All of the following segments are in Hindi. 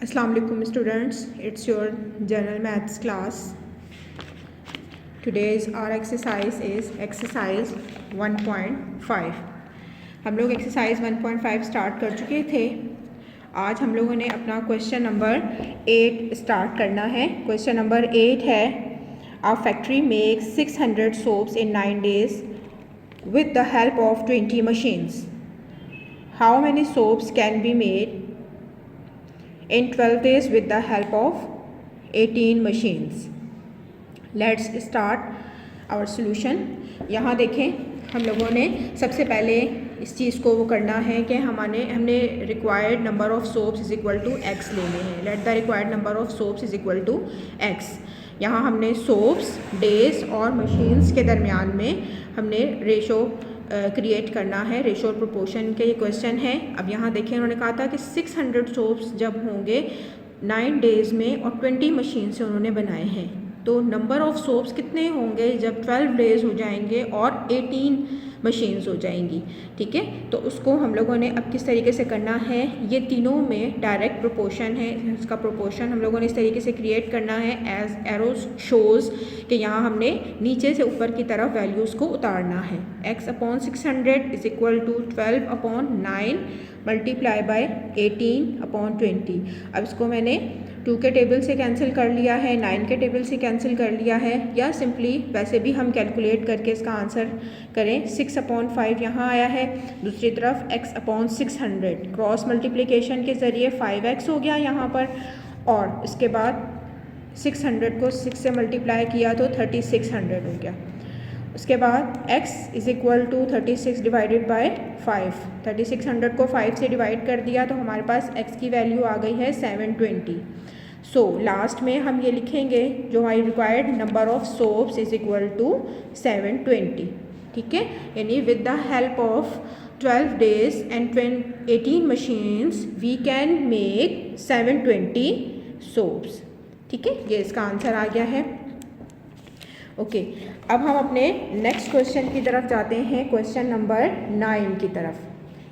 Assalamu alaikum students, it's your general maths class. Today's our exercise is exercise 1.5. हम लोग exercise 1.5 स्टार्ट कर चुके थे. आज हम लोगों ने अपना क्वेश्चन नंबर 8 स्टार्ट करना है. क्वेश्चन नंबर 8 है, our factory makes 600 soaps in 9 days with the help of 20 machines. How many soaps can be made in 12 days with the help of 18 machines? Let's start our solution. यहाँ देखें, हम लोगों ने सबसे पहले इस चीज़ को वो करना है कि हमने required number of soaps is equal to x लेने हैं. Let the required number of soaps is equal to x. यहाँ हमने सोप्स, डेज और मशीन्स के दरमियान में हमने रेशो क्रिएट करना है. रेशो और प्रोपोर्शन के ये क्वेश्चन है. अब यहाँ देखें, उन्होंने कहा था कि 600 सोप्स जब होंगे 9 डेज़ में और 20 मशीन से उन्होंने बनाए हैं, तो नंबर ऑफ़ सोप्स कितने होंगे जब 12 डेज़ हो जाएंगे और 18 मशीन्स हो जाएंगी. ठीक है, तो उसको हम लोगों ने अब किस तरीके से करना है, ये तीनों में डायरेक्ट प्रोपोर्शन है. इसका प्रोपोर्शन हम लोगों ने इस तरीके से क्रिएट करना है एज एरोज शोज़ कि यहाँ हमने नीचे से ऊपर की तरफ वैल्यूज़ को उतारना है. x/600 is equal to 12/9 multiply by 18/20. अब इसको मैंने 2 के टेबल से कैंसिल कर लिया है, 9 के टेबल से कैंसिल कर लिया है, या सिंपली वैसे भी हम कैलकुलेट करके इसका आंसर करें. 6/5 यहाँ आया है, दूसरी तरफ x/600 क्रॉस मल्टीप्लिकेशन के ज़रिए 5x हो गया यहाँ पर, और इसके बाद 600 को 6 से मल्टीप्लाई किया तो 3600 हो गया. उसके बाद x is equal to 36 divided by 5. 3600 को 5 से डिवाइड कर दिया तो हमारे पास x की वैल्यू आ गई है 720. सो लास्ट में हम ये लिखेंगे जो हमारी required number of soaps is equal to 720. ठीक है, यानी with the help of 12 days and 18 machines we can make 720 soaps. ठीक है, ये इसका आंसर आ गया है. ओके, अब हम अपने नेक्स्ट क्वेश्चन की तरफ जाते हैं, क्वेश्चन नंबर 9 की तरफ.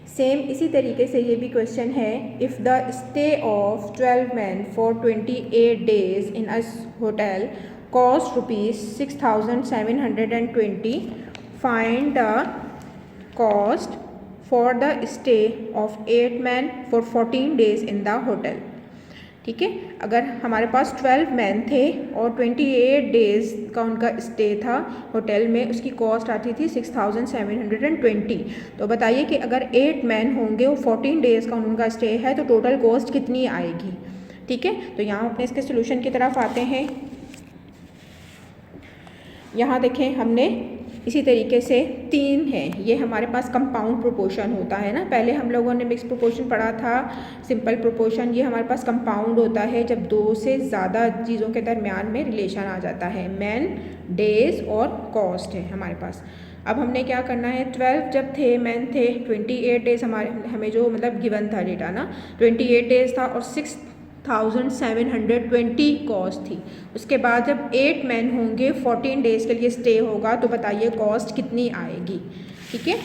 सेम इसी तरीके से ये भी क्वेश्चन है. If the stay of 12 men for 28 days in a hotel cost ₹6,720, find the cost for the stay of 8 men for 14 days in the hotel. ठीक है, अगर हमारे पास 12 मैन थे और 28 डेज़ का उनका स्टे था होटल में, उसकी कॉस्ट आती थी 6,720. तो बताइए कि अगर 8 मैन होंगे और 14 डेज़ का उनका स्टे है तो टोटल कॉस्ट कितनी आएगी. ठीक है, तो यहाँ अपने इसके सोल्यूशन की तरफ आते हैं. यहाँ देखें, हमने इसी तरीके से 3 है, ये हमारे पास कंपाउंड प्रोपोर्शन होता है ना. पहले हम लोगों ने मिक्स प्रोपोर्शन पढ़ा था, सिंपल प्रोपोर्शन. ये हमारे पास कंपाउंड होता है जब 2 से ज़्यादा चीज़ों के दरमियान में रिलेशन आ जाता है. मैन, डेज और कॉस्ट है हमारे पास. अब हमने क्या करना है, 12 जब थे मैन थे, 28 डेज़ हमें जो मतलब गिवन था डेटा ना, 28 डेज़ था और 6,720 कॉस्ट थी. उसके बाद जब 8 मैन होंगे, 14 डेज़ के लिए स्टे होगा, तो बताइए कॉस्ट कितनी आएगी. ठीक है,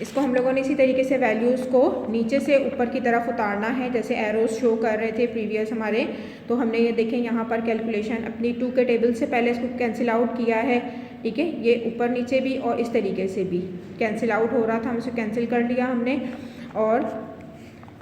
इसको हम लोगों ने इसी तरीके से वैल्यूज़ को नीचे से ऊपर की तरफ उतारना है, जैसे एरोज शो कर रहे थे प्रीवियस हमारे. तो हमने ये देखें यहाँ पर कैलकुलेशन अपनी 2 के टेबल से पहले इसको कैंसिल आउट किया है. ठीक है, ये ऊपर नीचे भी और इस तरीके से भी कैंसिल आउट हो रहा था, हम इसे कैंसिल कर लिया हमने. और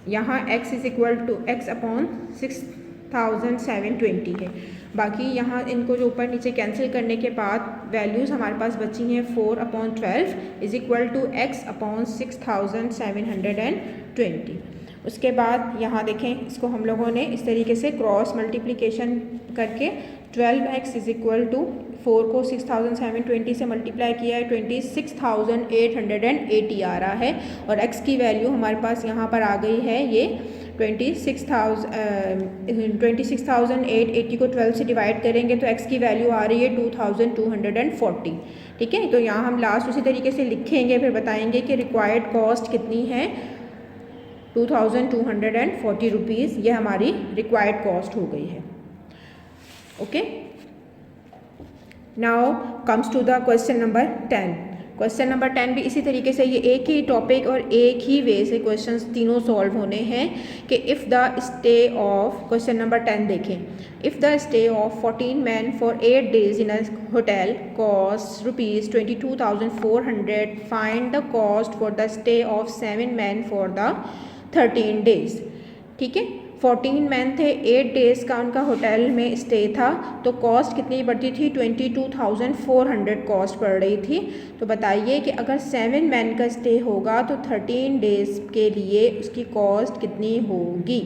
यहाँ x is equal to x/6,720 है. बाकी यहाँ इनको जो ऊपर नीचे कैंसिल करने के बाद वैल्यूज़ हमारे पास बची हैं 4/12 इज़ इक्वल टू x/6,720. उसके बाद यहाँ देखें, इसको हम लोगों ने इस तरीके से क्रॉस मल्टीप्लिकेशन करके 12x इज़ इक्वल टू 4 को 6,720 से मल्टीप्लाई किया है, 26,880 आ रहा है. और x की वैल्यू हमारे पास यहाँ पर आ गई है, ये 26,880 को 12 से डिवाइड करेंगे तो x की वैल्यू आ रही है 2,240. ठीक है, तो यहाँ हम लास्ट उसी तरीके से लिखेंगे, फिर बताएंगे कि रिक्वायर्ड कॉस्ट कितनी है. 2,240 रुपीज़ ये हमारी रिक्वायर्ड कॉस्ट हो गई है. Okay, now comes to the question number 10. Question number 10 भी इसी तरीके से, ये एक ही टॉपिक और एक ही वे से क्वेश्चंस तीनों सॉल्व होने हैं कि if the stay of, question number 10 देखें, if the stay of 14 man for 8 days in a hotel cost ₹22,400, find the cost for the stay of 7 man for the 13 days। ठीक है, 14 मैन थे, 8 days का उनका होटल में स्टे था, तो कॉस्ट कितनी बढ़ती थी? 22,400 कॉस्ट पड़ रही थी। तो बताइए कि अगर 7 मैन का स्टे होगा तो 13 days के लिए उसकी कॉस्ट कितनी होगी।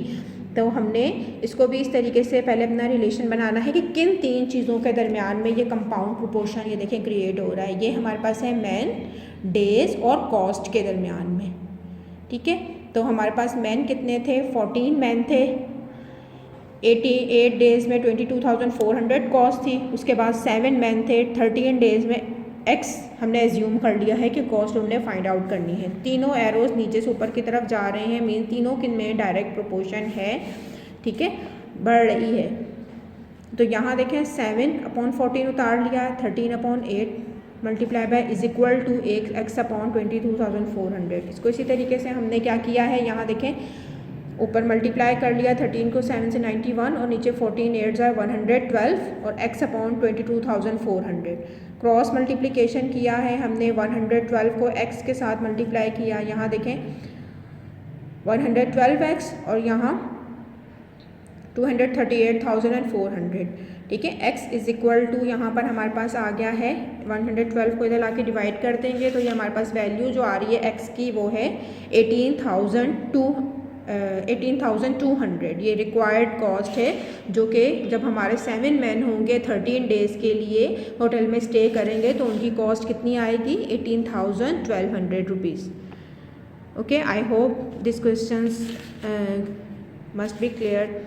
तो हमने इसको भी इस तरीके से पहले अपना रिलेशन बनाना है कि किन 3 चीज़ों के दरमियान में ये कंपाउंड प्रोपोर्शन, ये देखें, क्रिएट हो रहा है। ये हमारे पास है मैन, डेज और कॉस्ट के दरमियान में। ठीक है, तो हमारे पास मैन कितने थे? 14 मैन थे, 88 days में 22,400 कॉस्ट थी। उसके बाद 7 मैन थे, 13 days में एक्स हमने एज्यूम कर लिया है कि कॉस्ट हमने फाइंड आउट करनी है। तीनों एरोज नीचे से ऊपर की तरफ जा रहे हैं, मीन तीनों किन में डायरेक्ट प्रोपोर्शन है। ठीक है, बढ़ रही है। तो यहाँ देखें 7/14 उतार लिया, 13/8 multiply by is equal to x/22,400। इसको इसी तरीके से हमने क्या किया है, यहाँ देखें ऊपर मल्टीप्लाई कर लिया 13 को 7 से 91 और नीचे 14 8 are 112 और x/22,400। क्रॉस मल्टीप्लिकेशन किया है हमने, 112 को x के साथ मल्टीप्लाई किया। यहाँ देखें 112x और यहाँ 238,400। ठीक है, x इज इक्वल टू यहाँ पर हमारे पास आ गया है 112 को इधर लाके डिवाइड कर देंगे तो ये हमारे पास वैल्यू जो आ रही है x की वो है 18,200। ये रिक्वायर्ड कॉस्ट है जो कि जब हमारे 7 मैन होंगे 13 days के लिए होटल में स्टे करेंगे तो उनकी कॉस्ट कितनी आएगी? 18,1200 rupees. Okay, I hope this questions must be clear.